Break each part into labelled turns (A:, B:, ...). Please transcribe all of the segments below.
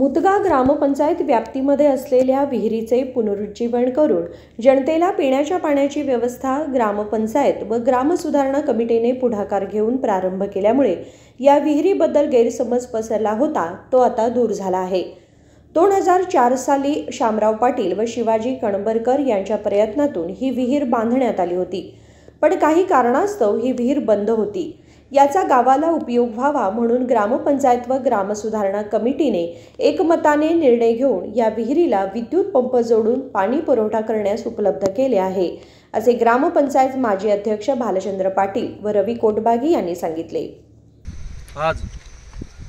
A: मुतगा ग्रामपंचायत व्याप्तीमध्ये असलेल्या विहिरीचे पुनरुज्जीवन करून जनतेला पिण्याच्या पाण्याची व्यवस्था ग्रामपंचायत व ग्राम सुधारणा कमिटीने पुढाकार घेऊन प्रारंभ केल्यामुळे या विहिरीबद्दल गैरसमज पसरला होता तो आता दूर झाला आहे। 2004 साली शामराव पाटील व शिवाजी कणबरकर यांच्या प्रयत्नातून ही विहीर बांधण्यात आली होती, पण काही कारणास्तव ही विहीर बंद होती। याचा गावाला उपयोग व्हावा म्हणून ग्रामपंचायत व ग्रामसुधारणा कमिटीने एकमताने निर्णय घेऊन या विहिरीला विद्युत पंप जोडून पाणी पुरवठा करण्यास उपलब्ध केले आहे, असे ग्रामपंचायत माजी अध्यक्ष भालचंद्र पाटील व रवी कोटबागी यांनी सांगितले।
B: आज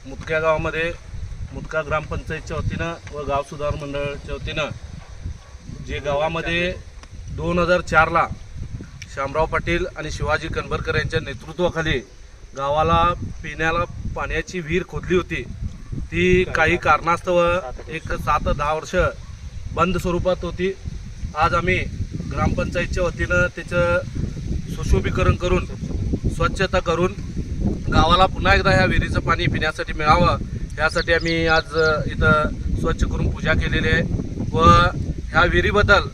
B: मुतगा गावामध्ये मुतगा ग्रामपंचायतच्या वतीनं व गाव सुधार मंडळाच्या वतीनं जे गावामध्ये 2004 ला शामराव पाटील आणि शिवाजी कणबरकर यांच्या नेतृत्वाखाली गावाला पिण्याला पाण्याची विहीर खोदली होती, ती काही कारणास्तव एक 7-10 वर्ष बंद स्वरूपात होती। आज आम्ही ग्रामपंचायतच्या वतीनं त्याचं सुशोभीकरण करून स्वच्छता करून गावाला पुन्हा एकदा ह्या विहिरीचं पाणी पिण्यासाठी मिळावं यासाठी आम्ही आज इथं स्वच्छ करून पूजा केलेली आहे व ह्या विहिरीबद्दल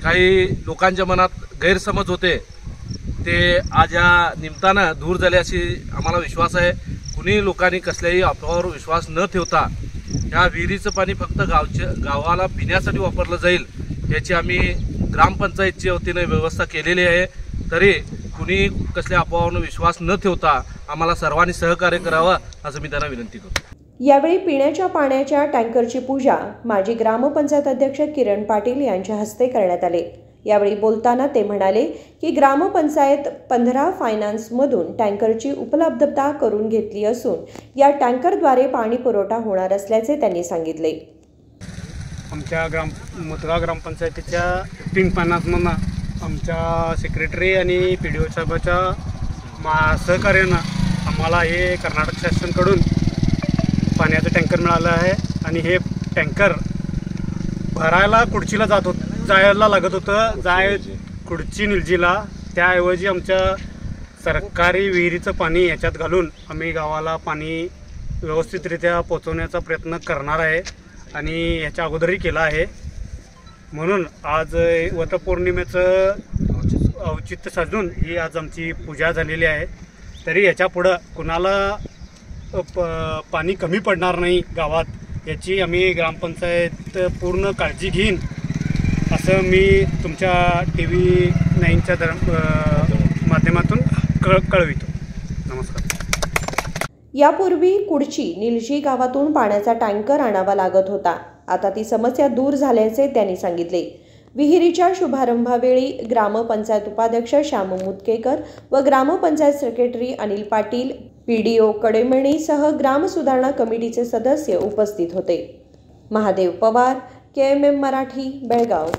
B: काही लोकांच्या मनात गैरसमज होते ते आज या निमित्तानं दूर झाले अशी आम्हाला विश्वास आहे। कुणी लोकांनी कसल्याही अफवावर विश्वास न ठेवता ह्या विहिरीचं पाणी फक्त गावाला पिण्यासाठी वापरलं जाईल याची आम्ही ग्रामपंचायतच्या वतीने व्यवस्था केलेली आहे। तरी कुणी कसल्या अफवावर विश्वास न ठेवता आम्हाला सर्वांनी सहकार्य करावं असं मी त्यांना विनंती करतो।
A: यावेळी पिण्याच्या पाण्याच्या टँकरची पूजा माजी ग्रामपंचायत अध्यक्ष किरण पाटील यांच्या हस्ते करण्यात आले। यावेळी बोलताना ते म्हणाले की ग्रामपंचायत 15 फायनान्समधून टँकरची उपलब्धता करून घेतली असून या टँकरद्वारे पाणी पुरवठा होणार असल्याचे त्यांनी सांगितले।
C: आमच्या मुतगा ग्रामपंचायतीच्या 3 फायनान्समधून आमच्या सेक्रेटरी आणि PDO साहेबाच्या सहकार्यानं आम्हाला हे कर्नाटक शासनाकडून पाण्याचं टँकर मिळालं आहे आणि हे टँकर भरायला कुडचीला जायला लागत होतं, कुडची निलजीला, त्याऐवजी आमच्या सरकारी विहिरीचं पाणी याच्यात घालून आम्ही गावाला पाणी व्यवस्थितरित्या पोचवण्याचा प्रयत्न करणार आहे आणि याच्या अगोदरही केला आहे। म्हणून आज वटपौर्णिमेचं औचित्य साधून ही आज आमची पूजा झालेली आहे। तरी याच्या पुढं कुणाला पाणी कमी पडणार नाही गावात याची आम्ही ग्रामपंचायत पूर्ण काळजी घेईन असं मी तुमच्या TV 9च्या माध्यमातून कळवितो। नमस्कार।
A: यापूर्वी कुडची निलजी गावातून पाण्याचा टँकर आणावा लागत होता, आता ती समस्या दूर झाल्याचे त्यांनी सांगितले। विहिरीच्या शुभारंभावेळी ग्रामपंचायत उपाध्यक्ष श्याम मुतकेकर व ग्रामपंचायत सेक्रेटरी अनिल पाटील, PDO कडेमणीसह ग्राम सुधारणा कमिटीचे सदस्य उपस्थित होते। महादेव पवार, KMM मराठी, बेळगाव।